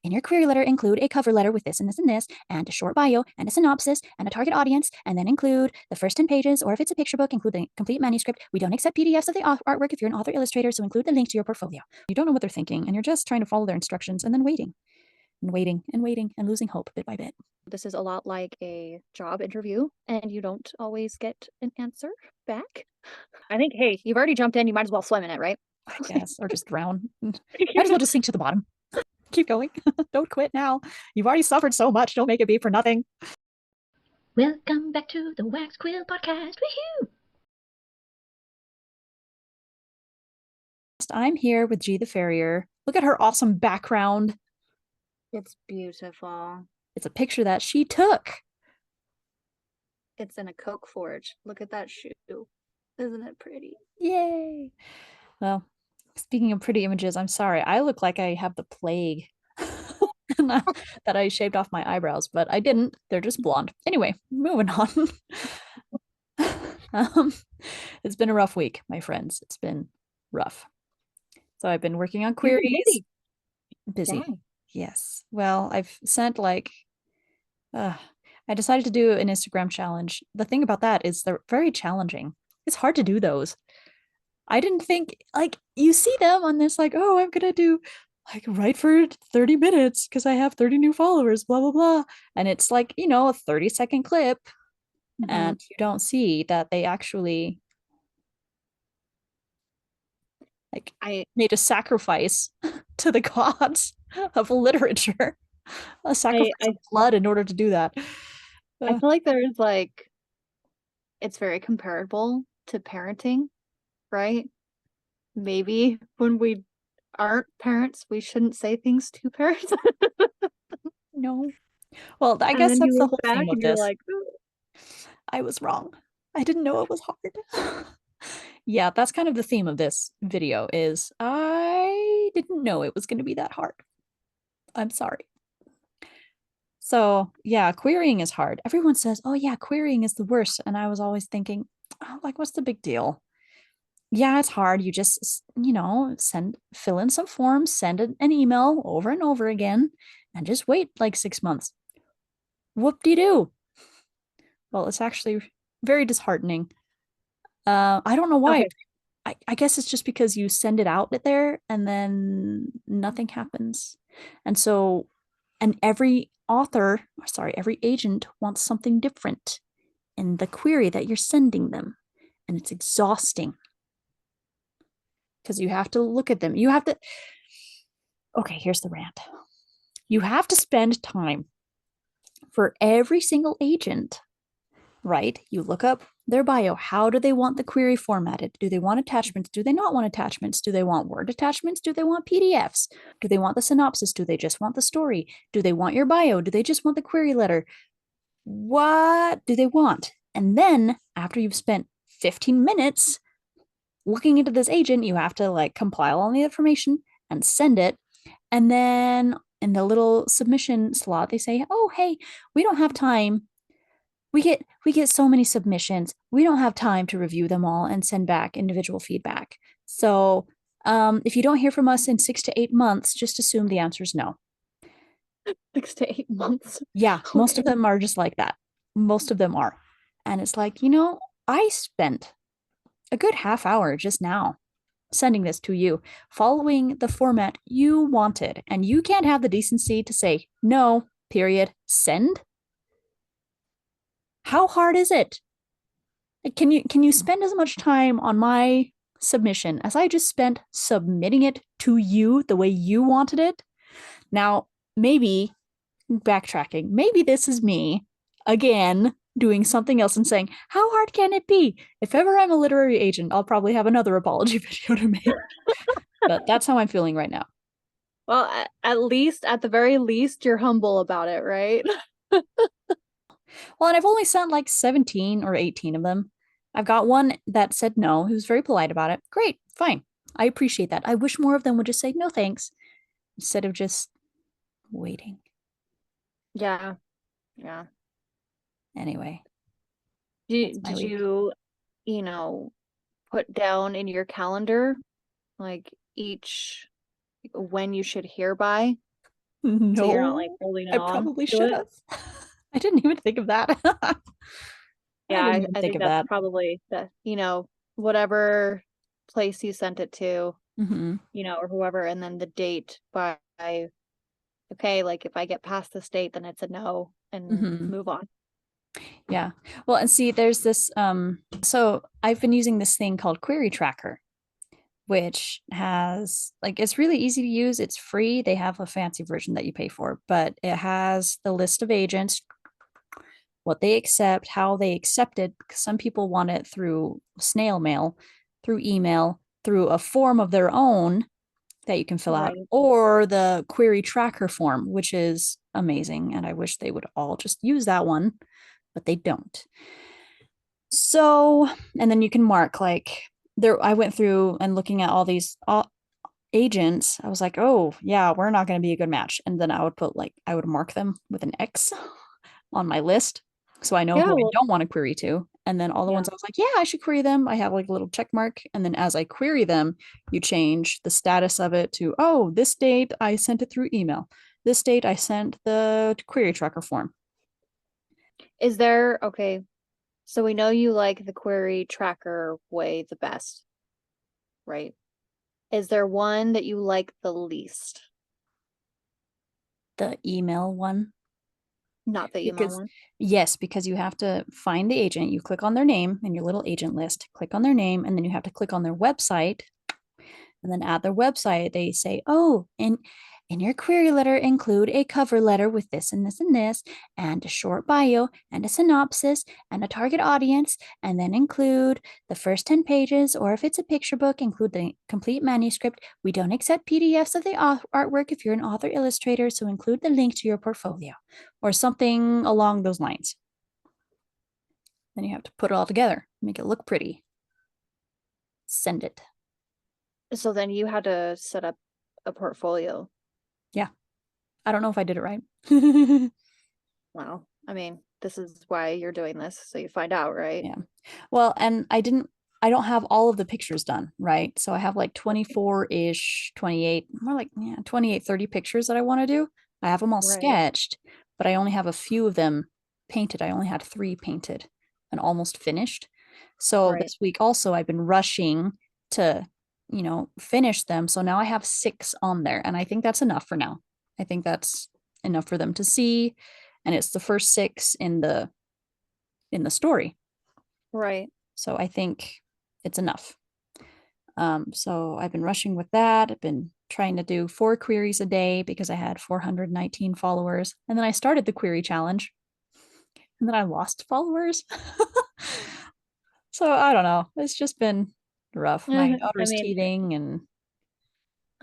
In your query letter, include a cover letter with this and this and this, and a short bio, and a synopsis, and a target audience, and then include the first 10 pages, or if it's a picture book, include the complete manuscript. We don't accept PDFs of the artwork if you're an author illustrator, so include the link to your portfolio. You don't know what they're thinking, and you're just trying to follow their instructions and then waiting and waiting and waiting and losing hope bit by bit. This is a lot like a job interview, and you don't always get an answer back. I think, hey, you've already jumped in, you might as well swim in it, right? I guess, or just drown. Might as well just sink to the bottom. Keep going. Don't quit now. You've already suffered so much. Don't make it be for nothing. Welcome back to the Wax Quill Podcast. Woohoo! I'm here with G the Farrier. Look at her awesome background. It's beautiful. It's a picture that she took. It's in a Coke forge. Look at that shoe. Isn't it pretty? Yay. Well, speaking of pretty images, I'm sorry. I look like I have the plague. That I shaved off my eyebrows, but I didn't. They're just blonde. Anyway, moving on. It's been a rough week, my friends. It's been rough. So I've been working on queries. Busy. Dang. Yes. Well, I've sent I decided to do an Instagram challenge. The thing about that is they're very challenging. It's hard to do those. I didn't think, you see them on this, oh, I'm gonna do write for 30 minutes because I have 30 new followers, blah blah blah. And it's a 30-second clip. Mhm. And you don't see that they actually I made a sacrifice to the gods of literature. A sacrifice of blood in order to do that. I feel like there's it's very comparable to parenting, right? Maybe when we aren't parents, we shouldn't say things to parents. No. Well, I And guess then that's you the look whole back theme of and you're this. like, "Ooh." I was wrong. I didn't know it was hard. Yeah, that's kind of the theme of this video is I didn't know it was going to be that hard. I'm sorry. So, yeah, querying is hard. Everyone says, "Oh yeah, querying is the worst." And I was always thinking, oh, what's the big deal? Yeah, it's hard. You just, fill in some forms, send an email over and over again, and just wait 6 months. Whoop-de-doo. Well, it's actually very disheartening. I don't know why. Okay. I guess it's just because you send it out there and then nothing happens. And so, every every agent wants something different in the query that you're sending them. And it's exhausting because you have to look at them. Okay, here's the rant. You have to spend time for every single agent, right? You look up their bio. How do they want the query formatted? Do they want attachments? Do they not want attachments? Do they want Word attachments? Do they want PDFs? Do they want the synopsis? Do they just want the story? Do they want your bio? Do they just want the query letter? What do they want? And then after you've spent 15 minutes looking into this agent, you have to compile all the information and send it. And then in the little submission slot, they say, "Oh, hey, we don't have time. We get so many submissions. We don't have time to review them all and send back individual feedback. So if you don't hear from us in 6 to 8 months, just assume the answer is no." 6 to 8 months. Yeah, most of them are just like that. Most of them are. And it's I spent a good half hour just now sending this to you, following the format you wanted, and you can't have the decency to say no, period, send? How hard is it? Can you spend as much time on my submission as I just spent submitting it to you the way you wanted it? Now, maybe backtracking, maybe this is me again doing something else and saying, how hard can it be? If ever I'm a literary agent, I'll probably have another apology video to make. But that's how I'm feeling right now. Well, at the very least, you're humble about it, right? Well, and I've only sent 17 or 18 of them. I've got one that said no, who's very polite about it. Great, fine. I appreciate that. I wish more of them would just say no thanks instead of just waiting. Yeah. Yeah. Anyway. Did you, put down in your calendar, each when you should hear by? So you're not like No, holding I on probably to should it. have. I didn't even think of that. I Yeah, didn't even I think think of that's that. probably the, whatever place you sent it to, Hmm. or whoever, and then the date by, okay, like if I get past this date, then it's a no and Hmm. move on. Yeah. Well, and see, there's this so I've been using this thing called Query Tracker, which has like it's really easy to use. It's free. They have a fancy version that you pay for, but it has the list of agents, what they accept, how they accept it. Because some people want it through snail mail, through email, through a form of their own that you can fill out, Right. or the query tracker form, which is amazing. And I wish they would all just use that one, but they don't. So, and then you can mark like there, I went through and looking at all these agents. I was like, oh, yeah, we're not going to be a good match. And then I would put like, I would mark them with an X on my list. So I know Yeah, who I well, don't want to query to. And then all the yeah. ones I was like, yeah, I should query them. I have like a little check mark. And then as I query them, you change the status of it to, oh, this date I sent it through email. This date I sent the query tracker form. Is there, okay, so we know you like the query tracker way the best, right? Is there one that you like the least? The email one. Not the email Because, one. yes, because you have to find the agent. You click on their name in your little agent list, click on their name, and then you have to click on their website. And then at their website, they say, oh, and in your query letter, include a cover letter with this and this and this, and a short bio, and a synopsis, and a target audience, and then include the first 10 pages, or if it's a picture book, include the complete manuscript. We don't accept PDFs of the artwork if you're an author illustrator, so include the link to your portfolio, or something along those lines. Then you have to put it all together, make it look pretty, send it. So then you had to set up a portfolio. Yeah. I don't know if I did it right. Wow. I mean, this is why you're doing this, so you find out, right? Yeah. Well, and I don't have all of the pictures done, right? So I have like 24-ish, 28, more like, yeah, 28, 30 pictures that I want to do. I have them all Right. sketched, but I only have a few of them painted. I only had 3 painted and almost finished. So Right. this week also I've been rushing to, finish them. So now I have 6 on there, and I think that's enough for now. I think that's enough for them to see, and it's the first 6 in the story. Right. So I think it's enough. So I've been rushing with that. I've been trying to do 4 queries a day because I had 419 followers. And then I started the query challenge and then I lost followers. So I don't know. It's just been rough. My I daughter's mean, teething and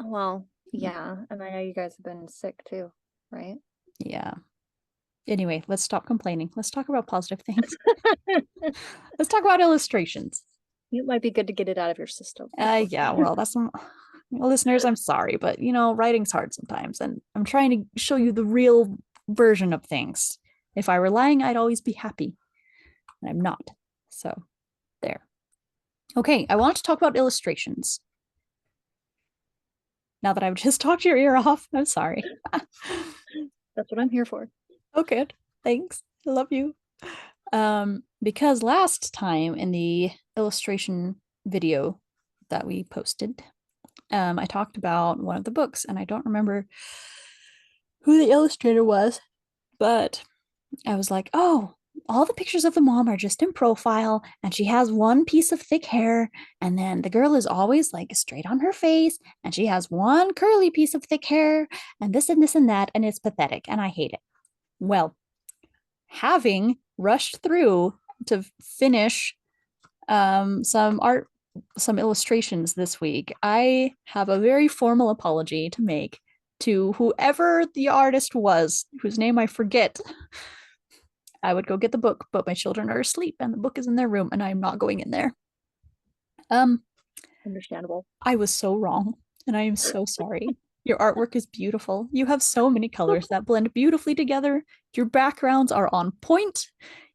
well, yeah. And I know you guys have been sick too, right? yeah. Anyway, let's stop complaining. Let's talk about positive things. Let's talk about illustrations. It might be good to get it out of your system. Yeah, well, that's listeners, I'm sorry, but writing's hard sometimes, and I'm trying to show you the real version of things. If I were lying, I'd always be happy, and I'm not. So, there. Okay, I want to talk about illustrations. Now that I've just talked your ear off, I'm sorry. That's what I'm here for. Okay, thanks. I love you. Because last time in the illustration video that we posted, I talked about one of the books, and I don't remember who the illustrator was, but I was like, oh, all the pictures of the mom are just in profile, and she has one piece of thick hair, and then the girl is always like straight on her face, and she has one curly piece of thick hair, and this and this and that, and it's pathetic, and I hate it. Well, having rushed through to finish some illustrations this week, I have a very formal apology to make to whoever the artist was, whose name I forget. I would go get the book, but my children are asleep and the book is in their room and I'm not going in there. Um, Understandable. I was so wrong and I am so sorry. Your artwork is beautiful. You have so many colors that blend beautifully together. Your backgrounds are on point,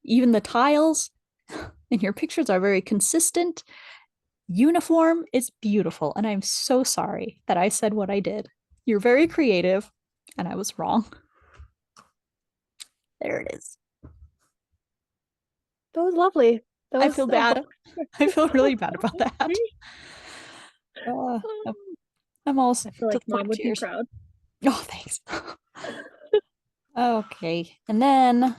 even the tiles, and your pictures are very consistent. Uniform is beautiful, and I'm so sorry that I said what I did. You're very creative. And I was wrong. There it is. That was lovely. That I was feel bad. I feel really bad about that. Uh, I'm almost I feel like to the point mom of would be tears. proud. Oh, thanks. Okay. And then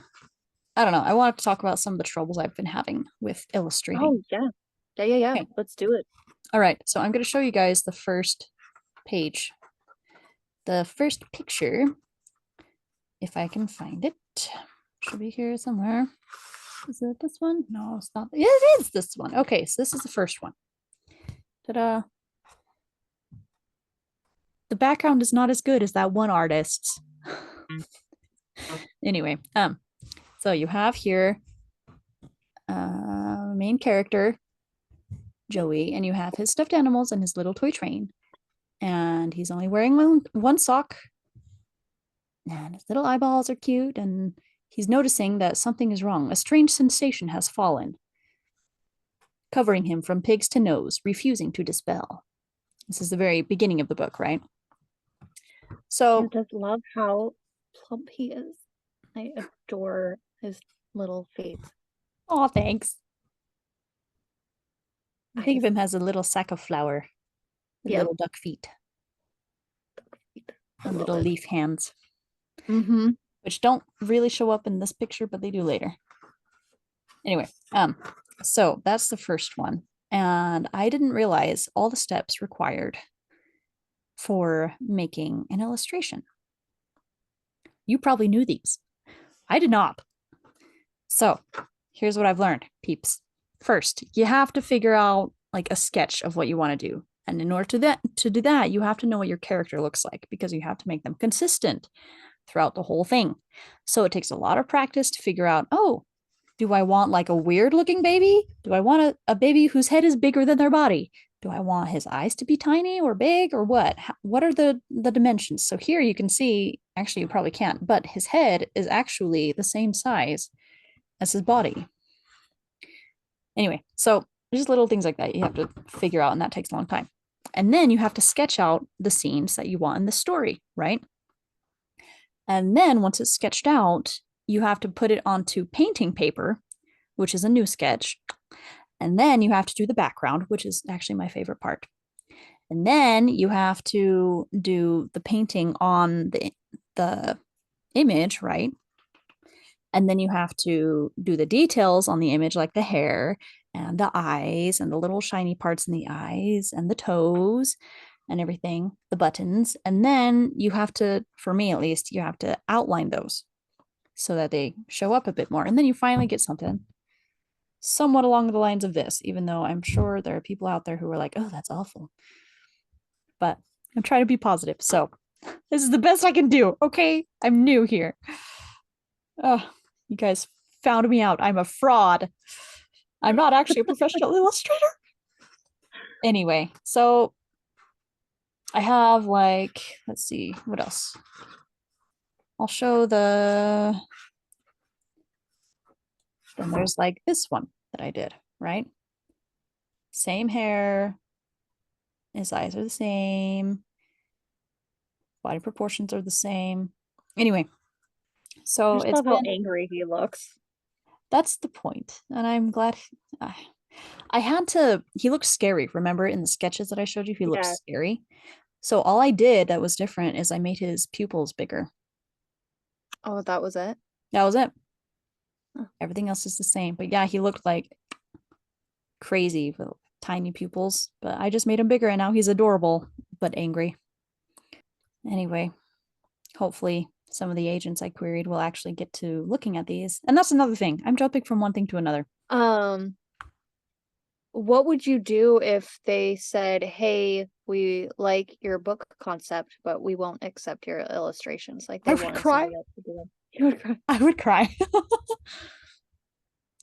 I don't know. I wanted to talk about some of the troubles I've been having with illustrating. Oh, yeah. Yeah. Okay. Let's do it. All right. So I'm going to show you guys the first page. The first picture, if I can find it, should be here somewhere. Is it this one? No, it's not. Yeah, it is this one. Okay, so this is the first one. Ta-da. The background is not as good as that one artist's. Anyway, so you have here main character, Joey, and you have his stuffed animals and his little toy train. And he's only wearing one sock. And his little eyeballs are cute, and he's noticing that something is wrong. A strange sensation has fallen, covering him from pigs to nose, refusing to dispel. This is the very beginning of the book, right? So I just love how plump he is. I adore his little feet. oh, thanks. I think of Eyes. him as a little sack of flour with Yeah. little duck feet and little leaf hands, Mm-hmm. which don't really show up in this picture, but they do later. Anyway, so that's the first one. And I didn't realize all the steps required for making an illustration. You probably knew these. I did not. So here's what I've learned, peeps. First, you have to figure out like a sketch of what you want to do. And in order to do that, you have to know what your character looks like because you have to make them consistent throughout the whole thing. So it takes a lot of practice to figure out, oh, do I want like a weird looking baby? Do I want a baby whose head is bigger than their body? Do I want his eyes to be tiny or big or what? What are the dimensions? So here you can see, actually you probably can't, but his head is actually the same size as his body. Anyway, so just little things like that you have to figure out, and that takes a long time. And then you have to sketch out the scenes that you want in the story, right? And then once it's sketched out, you have to put it onto painting paper, which is a new sketch. And then you have to do the background, which is actually my favorite part. And then you have to do the painting on the image, right? And then you have to do the details on the image, like the hair and the eyes and the little shiny parts in the eyes and the toes and everything, the buttons. And then you have to, for me at least, you have to outline those so that they show up a bit more. And then you finally get something somewhat along the lines of this, even though I'm sure there are people out there who are like, oh, that's awful. But I'm trying to be positive. So this is the best I can do. Okay. I'm new here. Oh, you guys found me out. I'm a fraud. I'm not actually a professional illustrator. Anyway, so I have like, let's see, what else? I'll show then there's like this one that I did, right? Same hair, his eyes are the same, body proportions are the same. Anyway, I so just it's love how been, angry he looks. that's the point. And I'm glad I had to, he looked scary. Remember in the sketches that I showed you, he looked Yeah. scary. So all I did that was different is I made his pupils bigger. Oh, that was it? That was it. Huh. Everything else is the same. But yeah, he looked like crazy with tiny pupils. But I just made him bigger and now he's adorable but angry. Anyway, hopefully some of the agents I queried will actually get to looking at these. And that's another thing. I'm jumping from one thing to another. What would you do if they said, hey, we like your book concept, but we won't accept your illustrations? Like I they would wanted cry. somebody else to do them. You would cry. I would cry.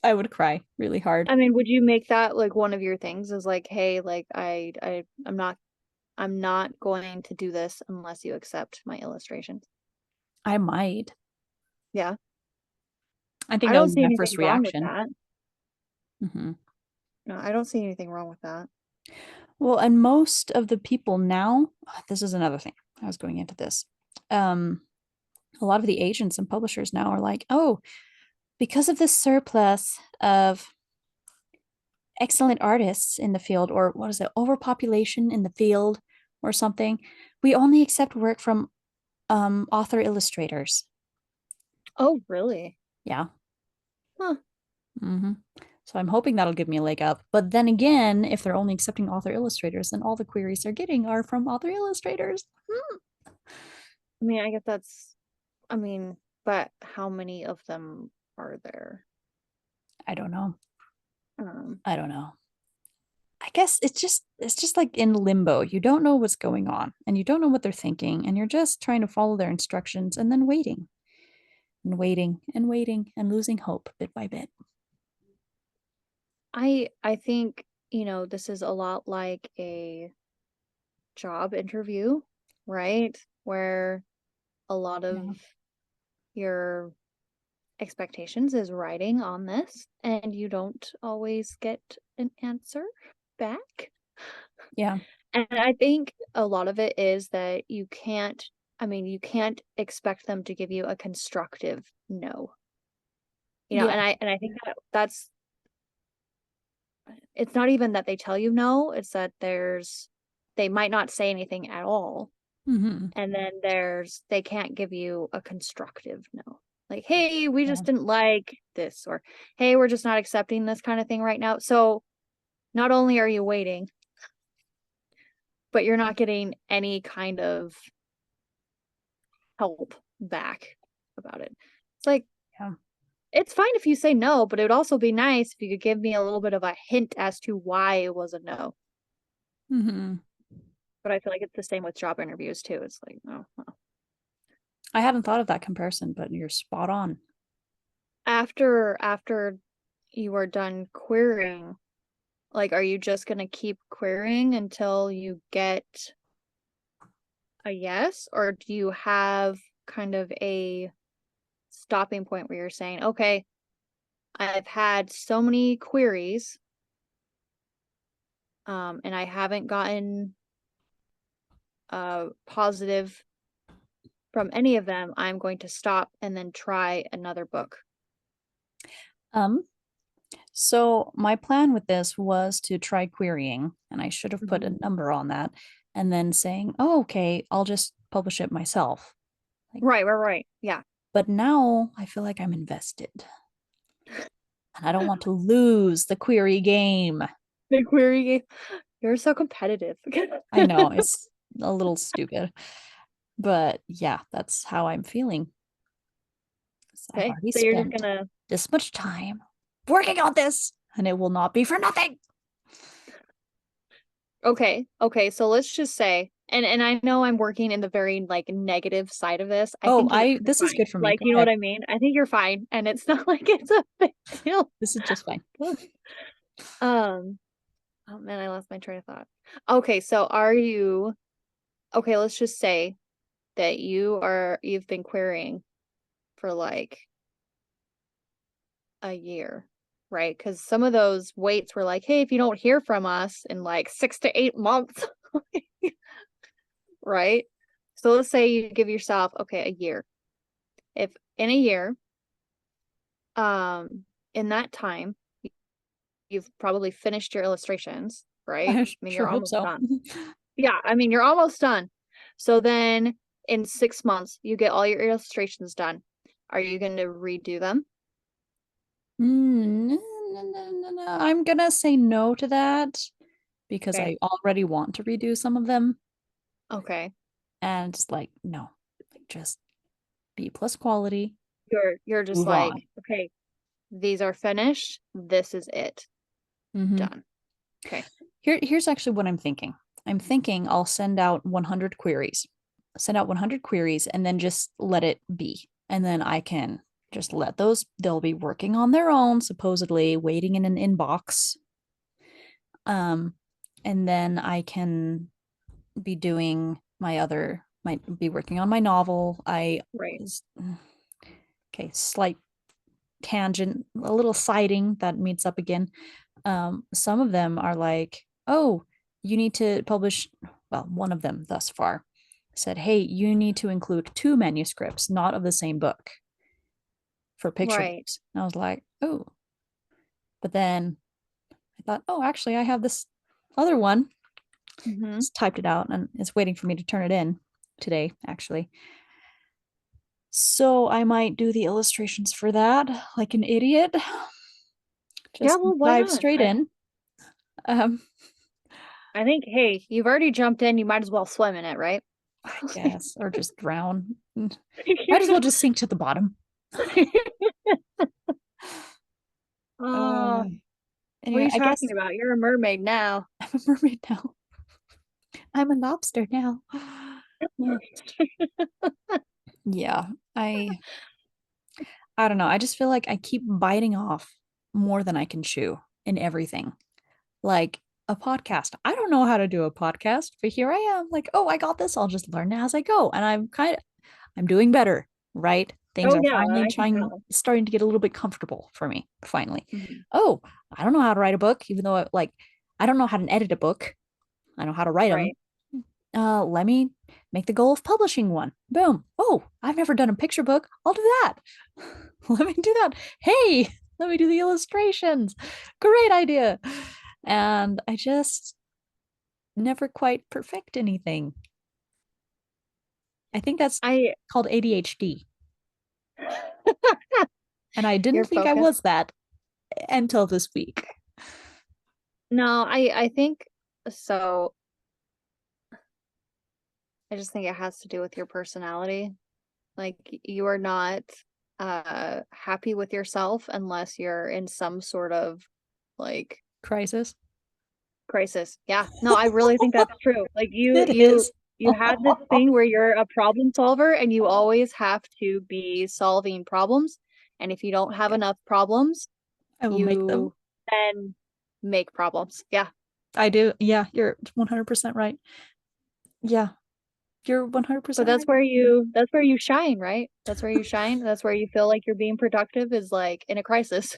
I would cry really hard. I mean, would you make that like one of your things is like, hey, like I'm not going to do this unless you accept my illustrations. I might. Yeah. I think I that don't would be see my anything first wrong with reaction. that. Mm-hmm. No, I don't see anything wrong with that. Well, and most of the people now, this is another thing. I was going into this. a lot of the agents and publishers now are like, oh, because of this surplus of excellent artists in the field, or what is it, overpopulation in the field or something, we only accept work from author illustrators. Oh, really? Yeah. Huh. Mm-hmm. So I'm hoping that'll give me a leg up. But then again, if they're only accepting author illustrators, then all the queries they're getting are from author illustrators. I mean, I guess that's, I mean, but how many of them are there? I don't know. Um, I don't know. I guess it's just like in limbo. You don't know what's going on and you don't know what they're thinking and you're just trying to follow their instructions and then waiting and waiting and waiting and losing hope bit by bit. I think, this is a lot like a job interview, right? Where a lot Yeah. of your expectations is riding on this, and you don't always get an answer back. Yeah. And I think a lot of it is that you can't expect them to give you a constructive no. Yeah. And I think that's it's not even that they tell you no, it's that they might not say anything at all. Mm-hmm. And then they can't give you a constructive no. Like, hey, we Yeah. just didn't like this, or hey, we're just not accepting this kind of thing right now. So not only are you waiting, but you're not getting any kind of help back about it. It's like, Yeah. it's fine if you say no, but it would also be nice if you could give me a little bit of a hint as to why it was a no. Mm-hmm. But I feel like it's the same with job interviews too. It's like, oh, well. I hadn't thought of that comparison, but you're spot on. After you are done querying, like, are you just gonna keep querying until you get a yes, or do you have kind of a stopping point where you're saying, okay, I've had so many queries, and I haven't gotten a positive from any of them, I'm going to stop and then try another book. Um, so my plan with this was to try querying, and I should have put a number on that, and then saying, "Oh, okay, I'll just publish it myself." Like, Right. Yeah. but now I feel like I'm invested, and I don't want to lose the query game. The query game. You're so competitive. I know it's a little stupid, but yeah, that's how I'm feeling. I've Okay. already So you're just spent gonna this much time working on this, and it will not be for nothing. okay, so let's just say, and I know I'm working in the very like negative side of this. I Oh, think you're this is fine. good for me. Like, Go you know what ahead. I mean? I think you're fine, and it's not like it's a big deal. This is just fine. Um, oh man, I lost my train of thought. Okay, so are you okay, let's just say that you've been querying for like a year, right? Because some of those waits were like, hey, if you don't hear from us in like 6 to 8 months, right? So let's say you give yourself, okay, a year. If in a year, in that time, you've probably finished your illustrations, right? I I mean, sure you're hope almost so. done. Yeah, I mean, you're almost done. So then in 6 months, you get all your illustrations done. Are you going to redo them? No, no, no, no, no. I'm gonna say no to that because Okay. I already want to redo some of them. Okay. And it's like, no, like just B plus quality, You're just move on. like, okay, these are finished. This is it. Mhm. Done. Okay. Here's actually what I'm thinking. I'm thinking I'll send out 100 queries, send out 100 queries, and then just let it be. And then I can just let those, they'll be working on their own, supposedly waiting in an inbox. Um, and then I can be doing might be working on my novel. I Right. was, okay, slight tangent, a little siding that meets up again. Some of them are like, oh, you need to publish, well, one of them thus far said, hey, you need to include 2 manuscripts, not of the same book, for picture Right. books. And I was like, oh. But then I thought, oh, actually, I have this other one. Mm-hmm. Just typed it out and it's waiting for me to turn it in today, actually. So I might do the illustrations for that like an idiot. Yeah, Just well, why dive not? straight in. Um, I think, hey, you've already jumped in. You might as well swim in it, right? I guess, or just drown. Might as well just sink to the bottom. Oh, what are Anyway, you I talking guess about? You're a mermaid now. I'm a mermaid now. I'm a lobster now. Yeah, I don't know. I just feel like I keep biting off more than I can chew in everything. Like a podcast. I don't know how to do a podcast, but here I am like, oh, I got this. I'll just learn as I go. And I'm doing better, right? Things Oh are yeah, finally I can tell. starting to get a little bit comfortable for me, finally. Mhm. Oh, I don't know how to write a book, even though I don't know how to edit a book. I know how to write them. Right. Let me make the goal of publishing one. Boom. Oh, I've never done a picture book. I'll do that. Let me do that. Hey, let me do the illustrations. Great idea. And I just never quite perfect anything. I think that's I called ADHD. And I didn't You're think I focused. was that until this week. No, I think so. I just think it has to do with your personality. Like you are not happy with yourself unless you're in some sort of like Crisis. crisis. Yeah. No, I really think that's true. Like It is. you have this thing where you're a problem solver and you always have to be solving problems. And if you don't have Yeah, enough problems, I will make them. you then make problems. Yeah. I do. Yeah, you're 100% right. Yeah, you're But 100% right. that's where you shine, right? That's where you shine. That's where you feel like you're being productive is like in a crisis.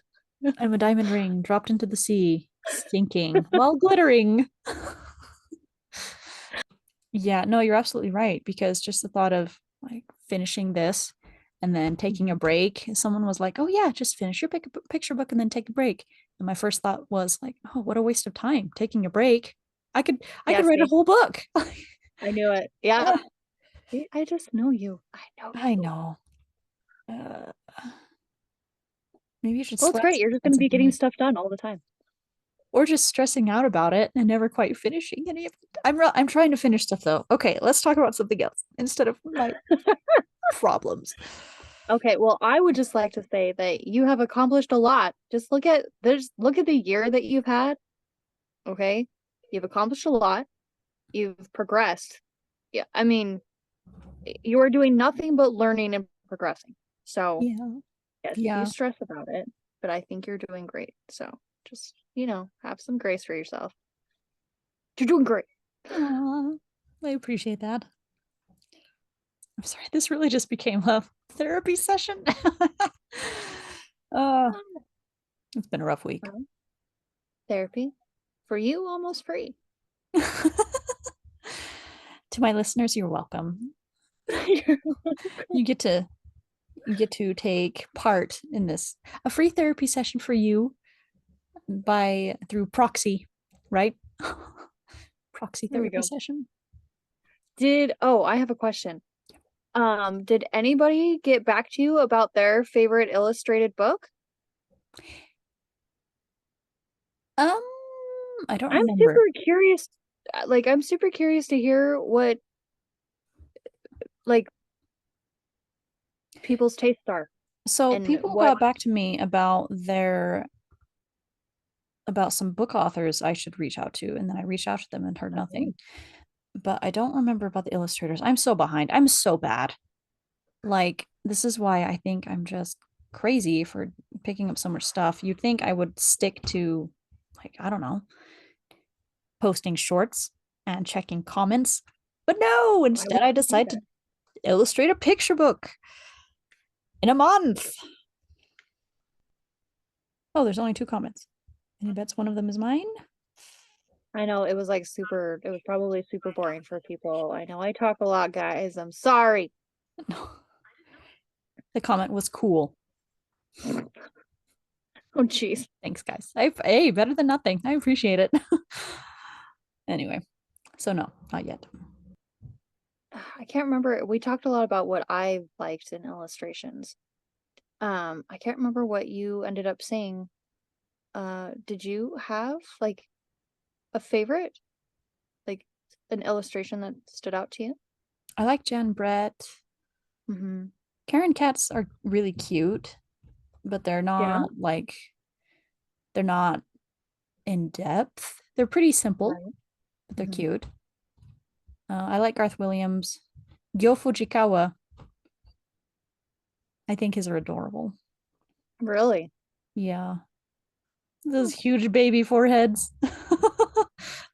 I'm a diamond ring dropped into the sea, sinking while glittering. Yeah, no, you're absolutely right. Because just the thought of like finishing this and then taking a break, someone was like, oh, yeah, just finish your picture book and then take a break. And my first thought was like, oh, what a waste of time taking a break. I Yeah, could write a see, whole book. I knew it. Yeah. Ah, See, I just know you. I know I you. know. Uh, maybe you should Well, it's slap great. some You're just going sense to be into getting me. stuff done all the time. Or just stressing out about it and never quite finishing any of it. I'm trying to finish stuff though. Okay, let's talk about something else instead of my problems. Okay, well, I would just like to say that you have accomplished a lot. Just look at the year that you've had. Okay? You've accomplished a lot. You've progressed. Yeah, I mean, you are doing nothing but learning and progressing. So, Yeah. yes, you Yeah. stress about it, but I think you're doing great. So, just, have some grace for yourself. You're doing great. Aw, I appreciate that. I'm sorry, this really just became a therapy session. uh, it's been a rough week. Well, therapy for you almost free. To my listeners, you're welcome. You get to take part in this a free therapy session for you by through Proxy, right? Proxy There we therapy go. session. I have a question. Did anybody get back to you about their favorite illustrated book? Um, I don't I'm remember. super curious. I'm super curious to hear what like people's tastes are So and people what. got back to me about some book authors I should reach out to, and then I reached out to them and heard Oh, nothing. But I don't remember about the illustrators. I'm so behind. I'm so bad. Like, this is why I think I'm just crazy for picking up so much stuff. You'd think I would stick to, like, I don't know, posting shorts and checking comments. But no, why instead would I you do decide to that? illustrate a picture book in a month. Oh, there's only 2 comments. Any bets one of them is mine? I know it was like it was probably super boring for people. I know I talk a lot, guys. I'm sorry. No. The comment was cool. Oh, jeez. Thanks, guys. Hey, better than nothing. I appreciate it. Anyway, so no, not yet. I can't remember. We talked a lot about what I liked in illustrations. I can't remember what you ended up saying. Did you have like a favorite, like an illustration that stood out to you? I like Jan Brett. Mm-hmm. Karen cats are really cute, but Yeah. they're not in depth. They're pretty simple, Right. but they're Mm-hmm. cute. I like Garth Williams. Gyo Fujikawa, I think, is adorable. Really? Yeah. Those huge baby foreheads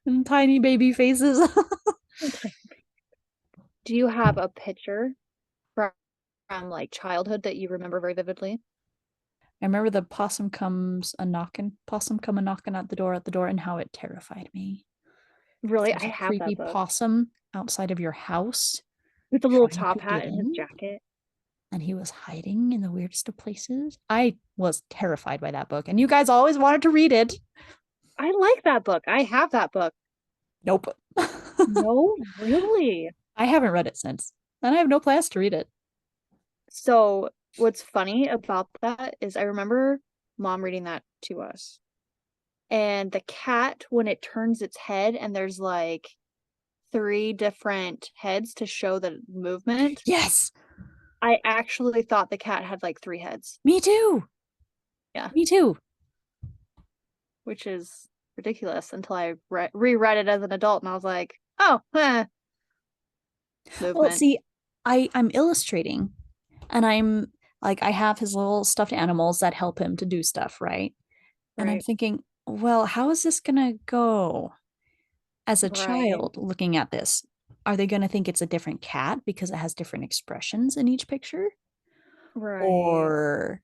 and tiny baby faces. Okay. Do you have a picture from, like childhood that you remember very vividly? I remember the possum come a knocking at the door, and how it terrified me. Really, I There's a have creepy that book possum outside of your house with the little trying to top hat get and his in, jacket. and he was hiding in the weirdest of places. I was terrified by that book, and you guys always wanted to read it. I like that book. I have that book. Nope. No, really. I haven't read it since, and I have no plans to read it. So what's funny about that is I remember mom reading that to us. And the cat, when it turns its head and there's like three different heads to show the movement, Yes, I actually thought the cat had like three heads. me too. Yeah, Me too. which is ridiculous until I reread it as an adult and I was like, oh, Well, movement. see, I'm illustrating, and I'm like, I have his little stuffed animals that help him to do stuff, right? And I'm Right, thinking, well, how is this gonna go as a right, child looking at this? Are they gonna think it's a different cat because it has different expressions in each picture? right. Or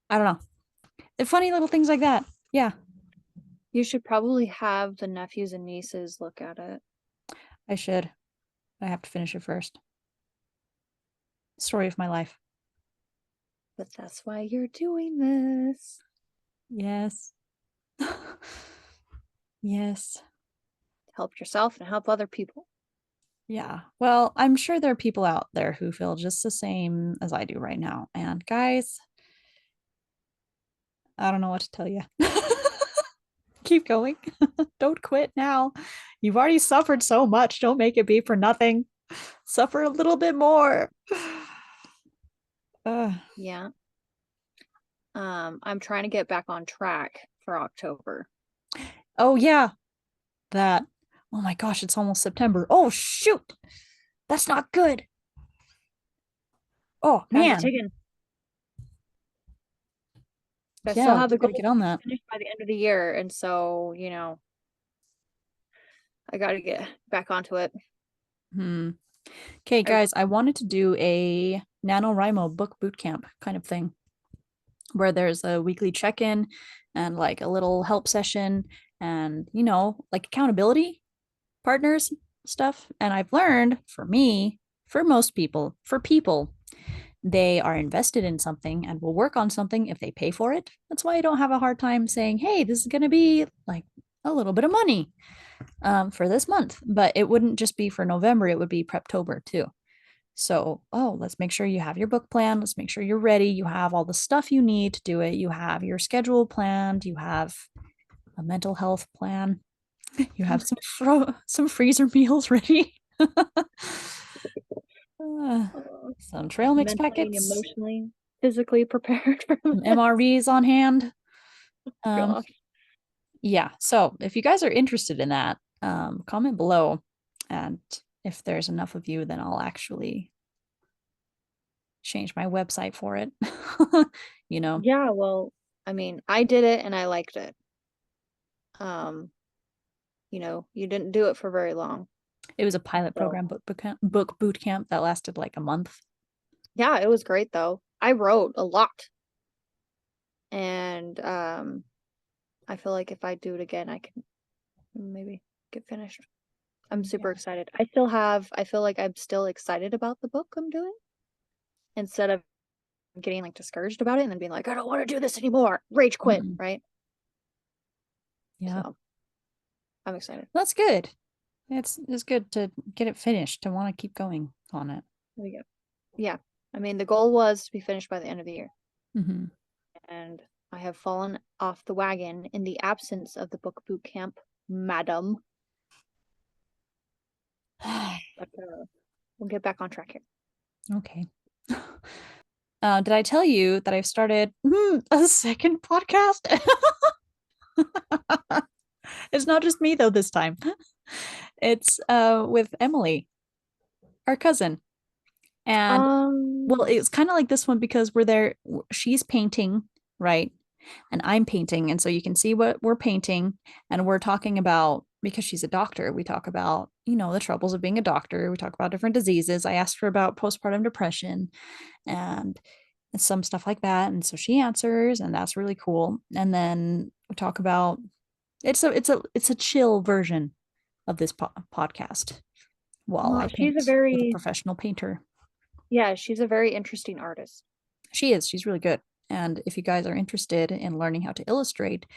I don't know. The funny little things like that. Yeah, You should probably have the nephews and nieces look at it. I should. I have to finish it first. Story of my life. But that's why you're doing this. Yes. Yes. Help yourself and help other people. Yeah. Well, I'm sure there are people out there who feel just the same as I do right now. And guys, I don't know what to tell you. Keep going. Don't quit now. You've already suffered so much. Don't make it be for nothing. Suffer a little bit more. Yeah. I'm trying to get back on track for October. Oh, yeah. That. Oh my gosh, it's almost September. Oh, shoot. That's not good. Oh, Time's a man. ticking. I still Yeah, have we the gotta goal get on to that. finish by the end of the year, and so, I gotta get back onto it. Hmm. Okay, I, guys, I wanted to do a NaNoWriMo book boot camp kind of thing where there's a weekly check-in and like a little help session and, like accountability partners stuff. And I've learned for most people, they are invested in something and will work on something if they pay for it. That's why I don't have a hard time saying, hey, this is going to be like a little bit of money for this month. But it wouldn't just be for November, it would be Preptober too. So, let's make sure you have your book plan. Let's make sure you're ready. You have all the stuff you need to do it. You have your schedule planned. You have a mental health plan. You have some freezer meals ready. uh, uh, some trail mix mentally and packets, emotionally, physically prepared for some this. MREs on hand. Um, Gosh. yeah. So if you guys are interested in that, comment below, and if there's enough of you, then I'll actually change my website for it. you know, Yeah, well, I mean, I did it and I liked it. Um, you didn't do it for very long. it was a pilot So, program book boot camp that lasted like a month. yeah, it was great though. I wrote a lot. And I feel like if I do it again, I can maybe get finished. I'm super excited. I feel like I'm still excited about the book I'm doing instead of getting like discouraged about it and then being like, I don't want to do this anymore. Rage quit, right? Yeah. So I'm excited. That's good. It's good to get it finished, to want to keep going on it. There we go. Yeah. I mean, the goal was to be finished by the end of the year. Mm-hmm. And I have fallen off the wagon in the absence of the book boot camp, madam. But we'll get back on track here. Okay. Did I tell you that I've started a second podcast? It's not just me though this time. It's with Emily, our cousin. And well, it's kind of like this one because we're there. She's painting, right? And I'm painting. And so you can see what we're painting. And we're talking about, because she's a doctor, we talk about, the troubles of being a doctor. We talk about different diseases. I asked her about postpartum depression and some stuff like that. And so she answers, and that's really cool. And then we talk about it's a chill version of this podcast while I She's a paint with a professional painter. Yeah, she's a very interesting artist. She's really good. And if you guys are interested in learning how to illustrate,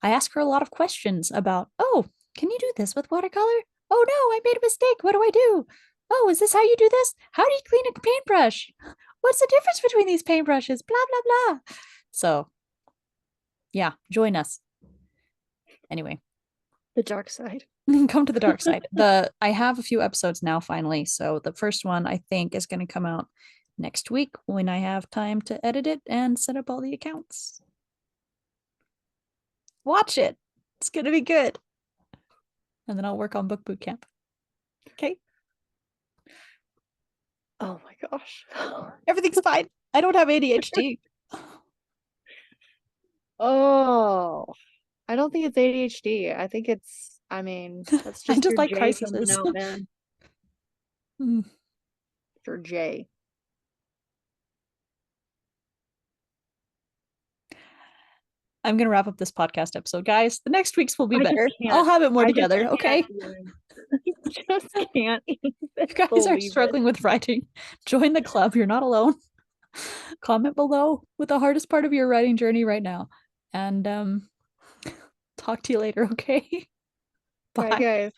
I ask her a lot of questions about, oh, can you do this with watercolor? Oh no, I made a mistake. What do I do? Oh, is this how you do this? How do you clean a paintbrush? What's the difference between these paintbrushes? Blah, blah, blah. So, yeah, join us. Anyway, the dark side. Come to the dark side. I have a few episodes now finally. So the first one I think is going to come out next week when I have time to edit it and set up all the accounts. Watch it. It's going to be good. And then I'll work on book boot camp. Okay. Oh my gosh. Everything's fine. I don't have ADHD. Oh, I don't think it's ADHD. I think it's, that's just I just your like J crises. coming out, man. Your J. I'm going to wrap up this podcast episode, guys. The next week's will be better. I'll have it more together, okay? I just can't. If you guys are struggling with writing, join the club. You're not alone. Comment below with the hardest part of your writing journey right now. And talk to you later, okay? Bye, guys.